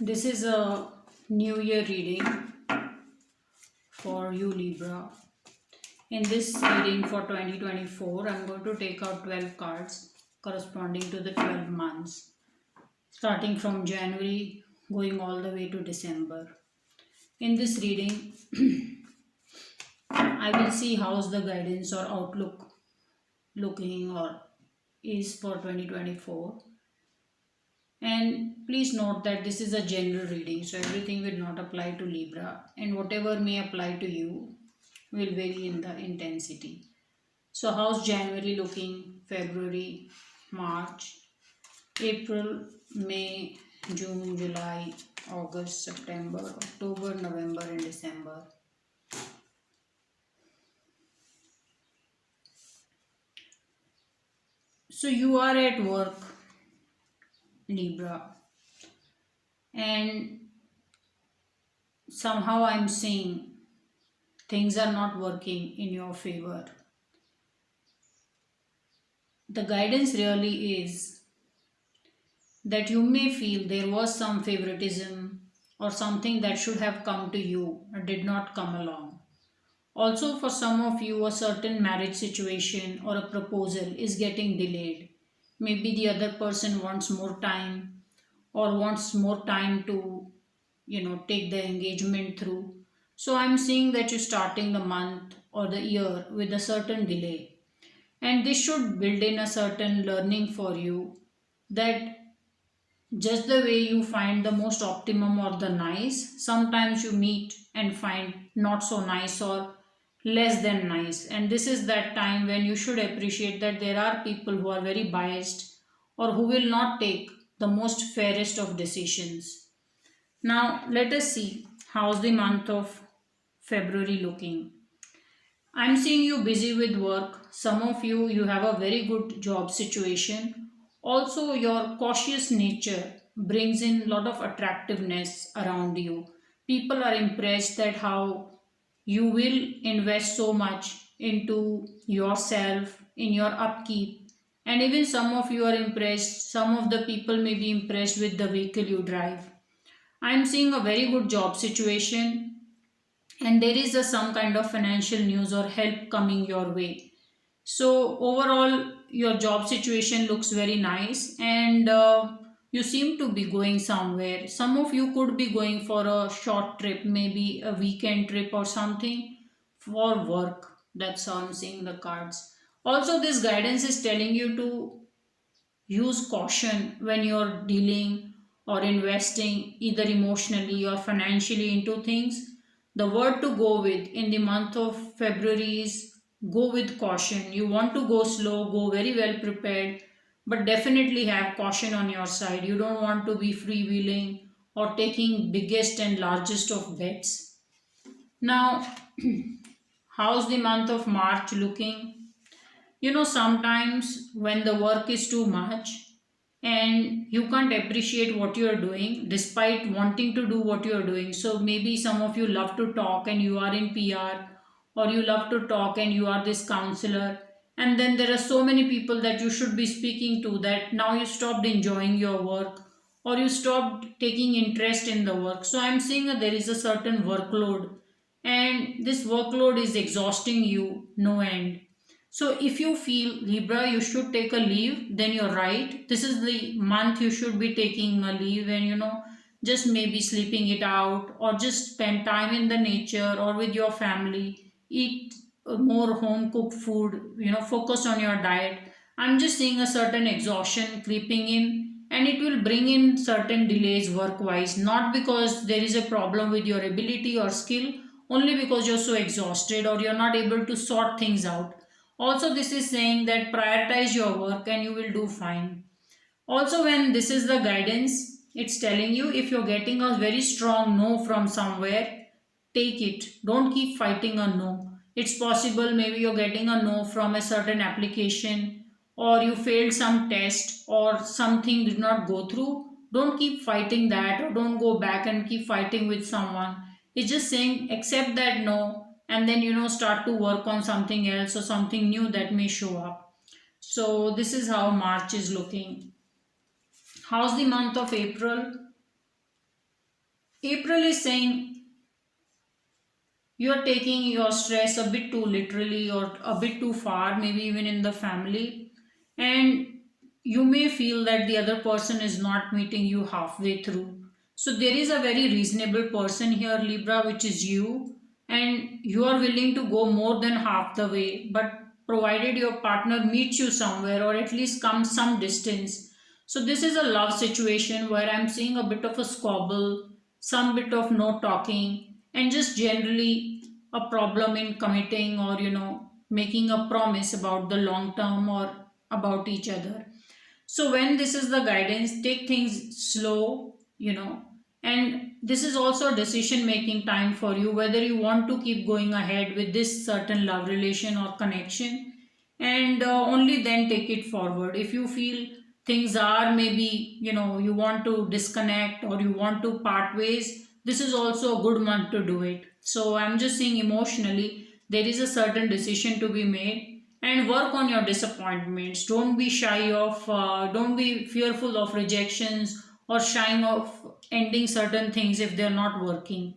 This is a new year reading for you, Libra. In this reading for 2024, I'm going to take out 12 cards corresponding to the 12 months, starting from January going all the way to December. In this reading, I will see how's the guidance or outlook looking or is for 2024. And please note that this is a general reading, so everything will not apply to Libra, and whatever may apply to you will vary in the intensity. So, how's January looking? February, March, April, May, June, July, August, September, October, November, and December. So, you are at work, Libra, and somehow I'm seeing things are not working in your favor. The guidance really is that you may feel there was some favoritism or something that should have come to you or did not come along. Also, for some of you, a certain marriage situation or a proposal is getting delayed. Maybe the other person wants more time or wants more time to, take the engagement through. So, I'm seeing that you're starting the month or the year with a certain delay, and this should build in a certain learning for you that just the way you find the most optimum or the nice, sometimes you meet and find not so nice or less than nice. And this is that time when you should appreciate that there are people who are very biased or who will not take the most fairest of decisions. Now, let us see how's the month of February looking. I'm seeing you busy with work. Some of you have a very good job situation. Also, your cautious nature brings in a lot of attractiveness around you. People are impressed that how you will invest so much into yourself, in your upkeep. And even some of you are impressed, some of the people may be impressed with the vehicle you drive. I'm seeing a very good job situation, and there is some kind of financial news or help coming your way. So overall your job situation looks very nice, and you seem to be going somewhere. Some of you could be going for a short trip, maybe a weekend trip or something for work. That's how I'm seeing the cards. Also, this guidance is telling you to use caution when you're dealing or investing either emotionally or financially into things. The word to go with in the month of February is go with caution. You want to go slow, go very well prepared, but definitely have caution on your side. You don't want to be freewheeling or taking biggest and largest of bets. Now, how's the month of March looking? Sometimes when the work is too much and you can't appreciate what you are doing despite wanting to do what you are doing. So maybe some of you love to talk and you are in PR, or you love to talk and you are this counselor. And then there are so many people that you should be speaking to that now you stopped enjoying your work or you stopped taking interest in the work. So I'm seeing that there is a certain workload, and this workload is exhausting you no end. So if you feel Libra you should take a leave, then you're right. This is the month you should be taking a leave, and just maybe sleeping it out or just spend time in the nature or with your family. Eat more home cooked food, focus on your diet. I'm just seeing a certain exhaustion creeping in, and it will bring in certain delays work wise, not because there is a problem with your ability or skill, only because you're so exhausted or you're not able to sort things out. Also, this is saying that prioritize your work and you will do fine. Also, when this is the guidance, it's telling you if you're getting a very strong no from somewhere, take it. Don't keep fighting a no. It's possible maybe you're getting a no from a certain application, or you failed some test or something did not go through. Don't keep fighting that, or don't go back and keep fighting with someone. It's just saying accept that no, and then start to work on something else or something new that may show up. So this is how March is looking. How's the month of April? April is saying you're taking your stress a bit too literally or a bit too far, maybe even in the family, and you may feel that the other person is not meeting you halfway through. So, there is a very reasonable person here, Libra, which is you, and you are willing to go more than half the way, but provided your partner meets you somewhere or at least comes some distance. So, this is a love situation where I'm seeing a bit of a squabble, some bit of no talking, and just generally a problem in committing or making a promise about the long term or about each other. So when this is the guidance, take things slow, and this is also a decision making time for you whether you want to keep going ahead with this certain love relation or connection, and only then take it forward. If you feel things are maybe, you want to disconnect or you want to part ways, this is also a good month to do it. So I'm just saying emotionally, there is a certain decision to be made, and work on your disappointments. Don't be shy of, don't be fearful of rejections or shying of ending certain things if they're not working.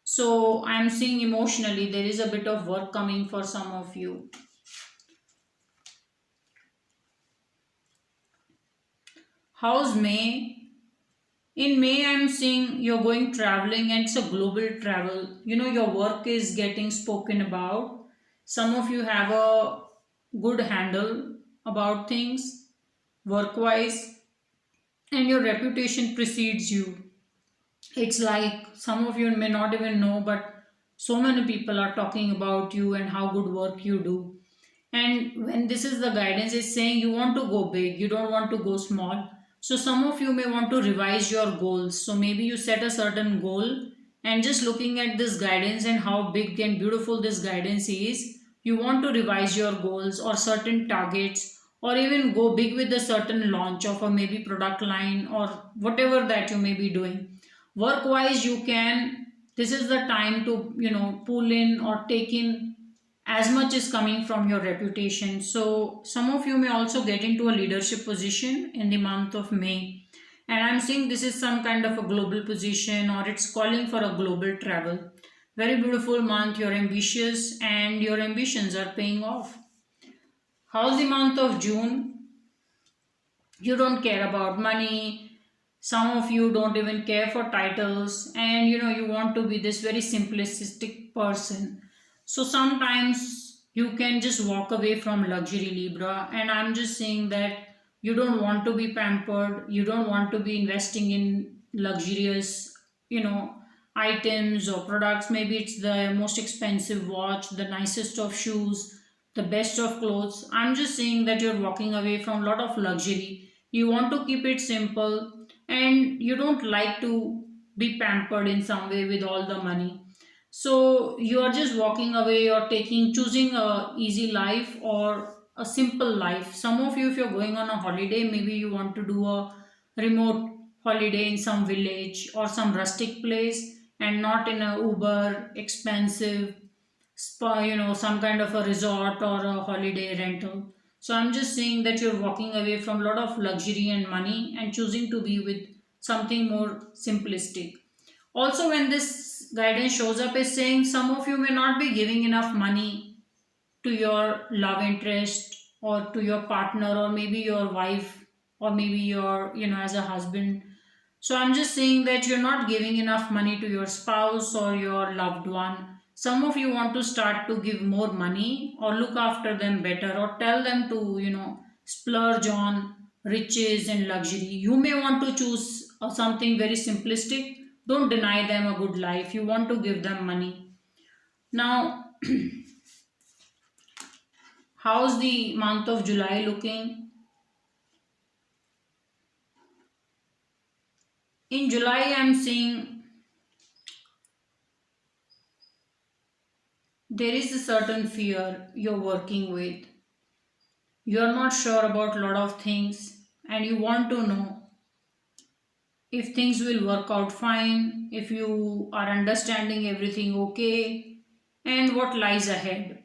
So I'm seeing emotionally there is a bit of work coming for some of you. How's May? In May, I'm seeing you're going traveling, and it's a global travel. Your work is getting spoken about. Some of you have a good handle about things work wise, and your reputation precedes you. It's like some of you may not even know, but so many people are talking about you and how good work you do. And when this is the guidance, it's saying you want to go big, you don't want to go small. So some of you may want to revise your goals. So maybe you set a certain goal, and just looking at this guidance and how big and beautiful this guidance is, you want to revise your goals or certain targets, or even go big with a certain launch of a maybe product line or whatever that you may be doing. Work wise, you can, this is the time to pull in or take in as much is coming from your reputation. So some of you may also get into a leadership position in the month of May. And I'm seeing this is some kind of a global position, or it's calling for a global travel. Very beautiful month. You're ambitious and your ambitions are paying off. How's the month of June? You don't care about money. Some of you don't even care for titles, and you want to be this very simplistic person. So sometimes you can just walk away from luxury, Libra, and I'm just saying that you don't want to be pampered, you don't want to be investing in luxurious you know items or products. Maybe it's the most expensive watch, the nicest of shoes, the best of clothes. I'm just saying that you're walking away from a lot of luxury. You want to keep it simple, and you don't like to be pampered in some way with all the money. So you are just walking away or choosing a easy life or a simple life. Some of you, if you're going on a holiday, maybe you want to do a remote holiday in some village or some rustic place, and not in a uber expensive spa, some kind of a resort or a holiday rental. So I'm just saying that you're walking away from a lot of luxury and money and choosing to be with something more simplistic. Also, when this guidance shows up, is saying some of you may not be giving enough money to your love interest or to your partner or maybe your wife or maybe your, as a husband. So I'm just saying that you're not giving enough money to your spouse or your loved one. Some of you want to start to give more money or look after them better or tell them to, splurge on riches and luxury. You may want to choose something very simplistic. Don't deny them a good life. You want to give them money. Now, how's the month of July looking? In July, I'm seeing there is a certain fear you're working with. You're not sure about a lot of things, and you want to know if things will work out fine, if you are understanding everything okay, and what lies ahead.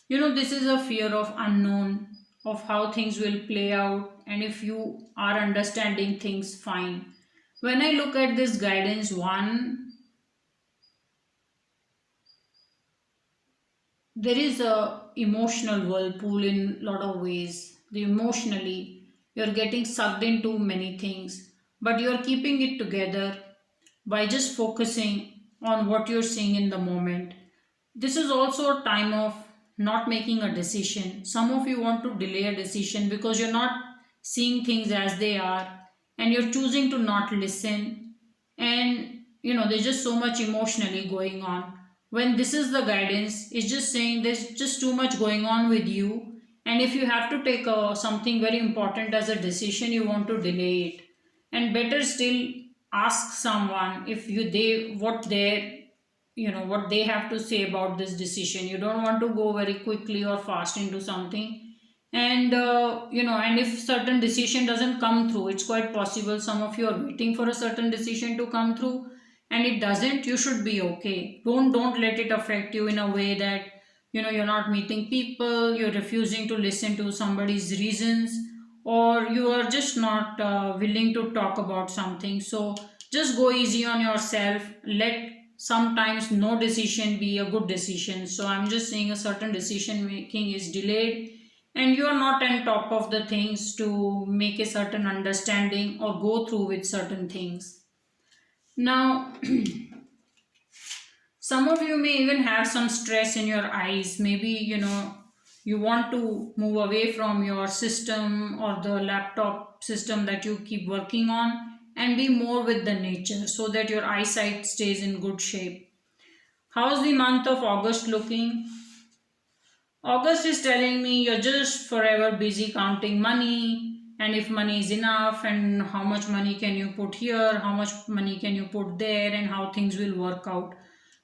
This is a fear of unknown, of how things will play out, and if you are understanding things fine. When I look at this guidance, one, there is a emotional whirlpool in a lot of ways. The emotionally, you're getting sucked into many things, but you're keeping it together by just focusing on what you're seeing in the moment. This is also a time of not making a decision. Some of you want to delay a decision because you're not seeing things as they are, and you're choosing to not listen, and there's just so much emotionally going on. When this is the guidance, it's just saying there's just too much going on with you, and if you have to take something very important as a decision, you want to delay it. And better still, ask someone if you they what their what they have to say about this decision. You don't want to go very quickly or fast into something. And and if certain decision doesn't come through, it's quite possible some of you are waiting for a certain decision to come through, and it doesn't. You should be okay. Don't let it affect you in a way that you're not meeting people, you're refusing to listen to somebody's reasons, or you are just not willing to talk about something. So just go easy on yourself. Let sometimes no decision be a good decision. So I'm just saying a certain decision making is delayed, and you are not on top of the things to make a certain understanding or go through with certain things. Now, some of you may even have some stress in your eyes. Maybe you want to move away from your system or the laptop system that you keep working on, and be more with the nature so that your eyesight stays in good shape. How's the month of August looking? August is telling me you're just forever busy counting money, and if money is enough, and how much money can you put here, how much money can you put there, and how things will work out.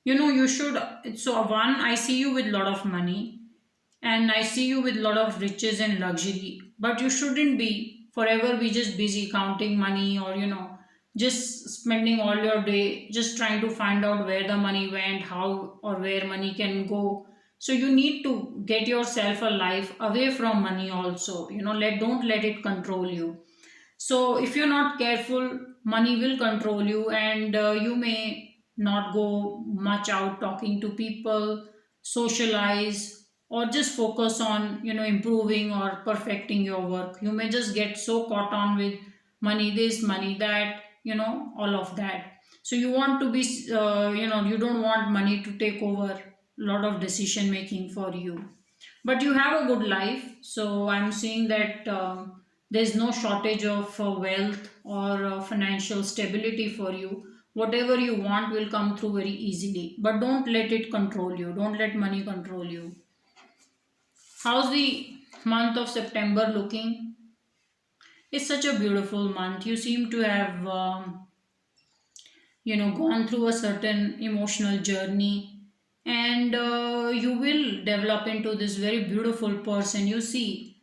You should. So, one, I see you with a lot of money, and I see you with a lot of riches and luxury, but you shouldn't be forever be just busy counting money, or just spending all your day just trying to find out where the money went, how or where money can go. So you need to get yourself a life away from money also. Don't let it control you. So, if you're not careful, money will control you, and you may not go much out talking to people, socialize, or just focus on improving or perfecting your work. You may just get so caught on with money this, money that, all of that. So you want to be, you don't want money to take over a lot of decision making for you, but you have a good life. So I'm seeing that there's no shortage of wealth or financial stability for you. Whatever you want will come through very easily, but don't let it control you. Don't let money control you. How's the month of September looking? It's such a beautiful month. You seem to have gone through a certain emotional journey, and you will develop into this very beautiful person. You see,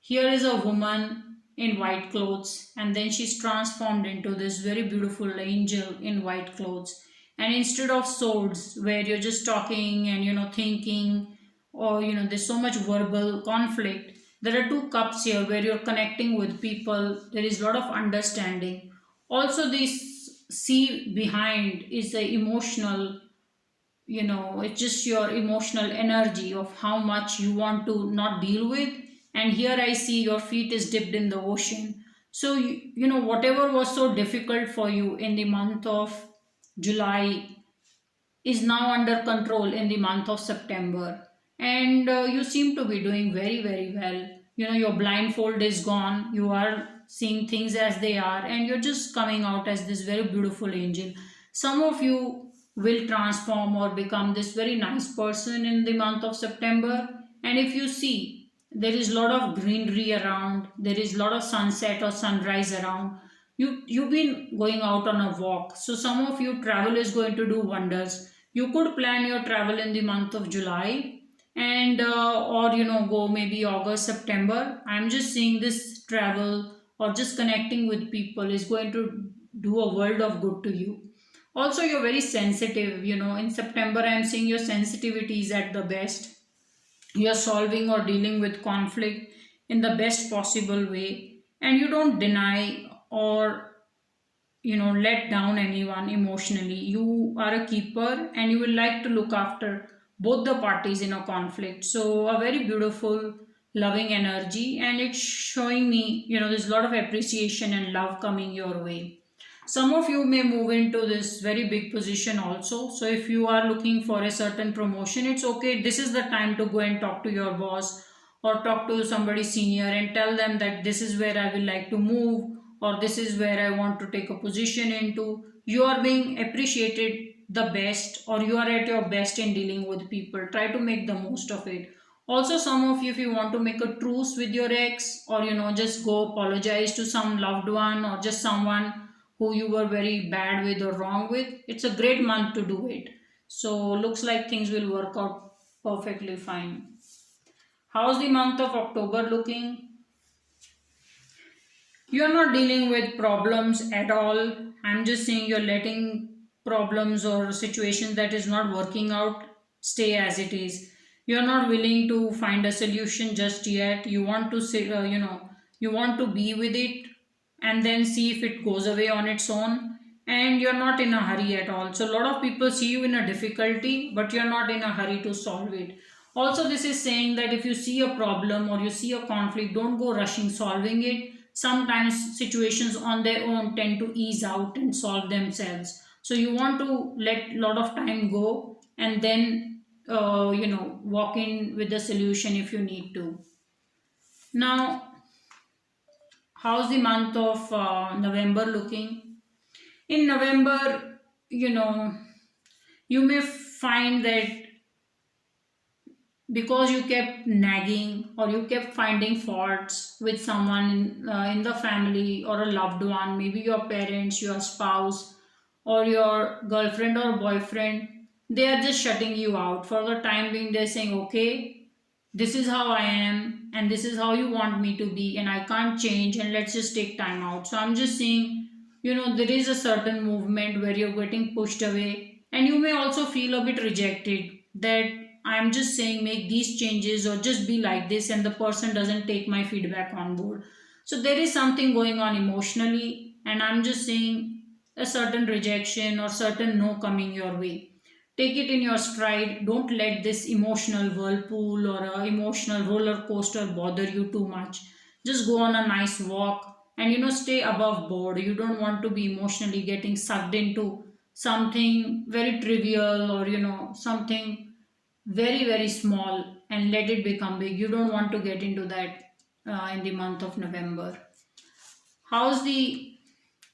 here is a woman in white clothes, and then she's transformed into this very beautiful angel in white clothes. And instead of swords, where you're just talking and thinking, or there's so much verbal conflict, there are two cups here where you're connecting with people. There is a lot of understanding. Also, this sea behind is the emotional, it's just your emotional energy of how much you want to not deal with. And here I see your feet is dipped in the ocean. So whatever was so difficult for you in the month of July is now under control in the month of September. And you seem to be doing very, very well. Your blindfold is gone. You are seeing things as they are, and you're just coming out as this very beautiful angel. Some of you will transform or become this very nice person in the month of September. And if you see, there is a lot of greenery around, there is a lot of sunset or sunrise around. You've been going out on a walk, so some of you travel is going to do wonders. You could plan your travel in the month of July, and or go maybe August, September. I'm just seeing this travel or just connecting with people is going to do a world of good to you. Also, you're very sensitive. In September I'm seeing your sensitivity is at the best. You're solving or dealing with conflict in the best possible way, and you don't deny or let down anyone emotionally. You are a keeper, and you will like to look after both the parties in a conflict. So a very beautiful loving energy, and it's showing me, there's a lot of appreciation and love coming your way. Some of you may move into this very big position also. So if you are looking for a certain promotion, it's okay, this is the time to go and talk to your boss or talk to somebody senior and tell them that this is where I will like to move, or this is where I want to take a position into. You are being appreciated the best, or you are at your best in dealing with people. Try to make the most of it. Also, some of you, if you want to make a truce with your ex, or just go apologize to some loved one, or just someone who you were very bad with or wrong with, it's a great month to do it. So looks like things will work out perfectly fine. How's the month of October looking? You're not dealing with problems at all. I'm just saying you're letting problems or situations that is not working out stay as it is. You're not willing to find a solution just yet. You want to say, you want to be with it and then see if it goes away on its own. And you're not in a hurry at all. So a lot of people see you in a difficulty, but you're not in a hurry to solve it. Also, this is saying that if you see a problem or you see a conflict, don't go rushing solving it. Sometimes situations on their own tend to ease out and solve themselves. So you want to let a lot of time go and then walk in with the solution if you need to. Now, how's the month of November looking? In November, you may find that because you kept nagging or you kept finding faults with someone in the family or a loved one, maybe your parents, your spouse, or your girlfriend or boyfriend, they are just shutting you out for the time being. They're saying, okay, this is how I am and this is how you want me to be, and I can't change, and let's just take time out. So I'm just saying, there is a certain movement where you're getting pushed away, and you may also feel a bit rejected that I'm just saying make these changes or just be like this, and the person doesn't take my feedback on board. So there is something going on emotionally, and I'm just saying a certain rejection or certain no coming your way. Take it in your stride. Don't let this emotional whirlpool or a emotional roller coaster bother you too much. Just go on a nice walk and stay above board. You don't want to be emotionally getting sucked into something very trivial, or something very very small and let it become big. You don't want to get into that in the month of November. How's the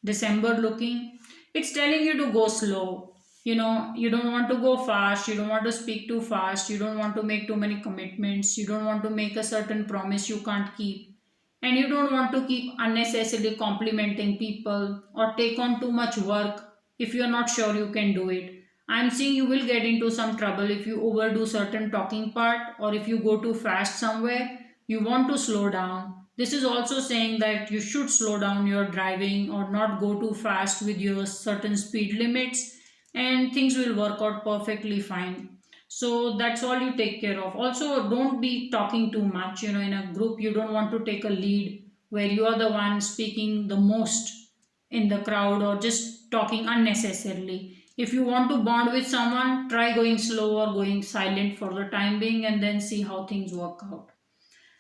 December looking? It's telling you to go slow. You don't want to go fast, you don't want to speak too fast, you don't want to make too many commitments, you don't want to make a certain promise you can't keep, and you don't want to keep unnecessarily complimenting people or take on too much work if you're not sure you can do it. I'm seeing you will get into some trouble if you overdo certain talking part, or if you go too fast somewhere. You want to slow down. This is also saying that you should slow down your driving or not go too fast with your certain speed limits, and things will work out perfectly fine. So that's all you take care of. Also, don't be talking too much. In a group, you don't want to take a lead where you are the one speaking the most in the crowd or just talking unnecessarily. If you want to bond with someone, try going slow or going silent for the time being and then see how things work out.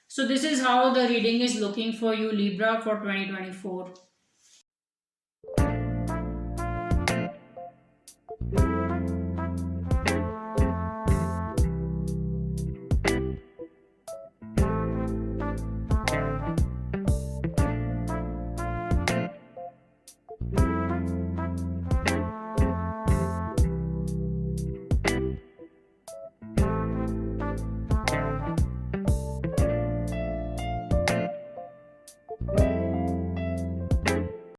So, this is how the reading is looking for you, Libra, for 2024.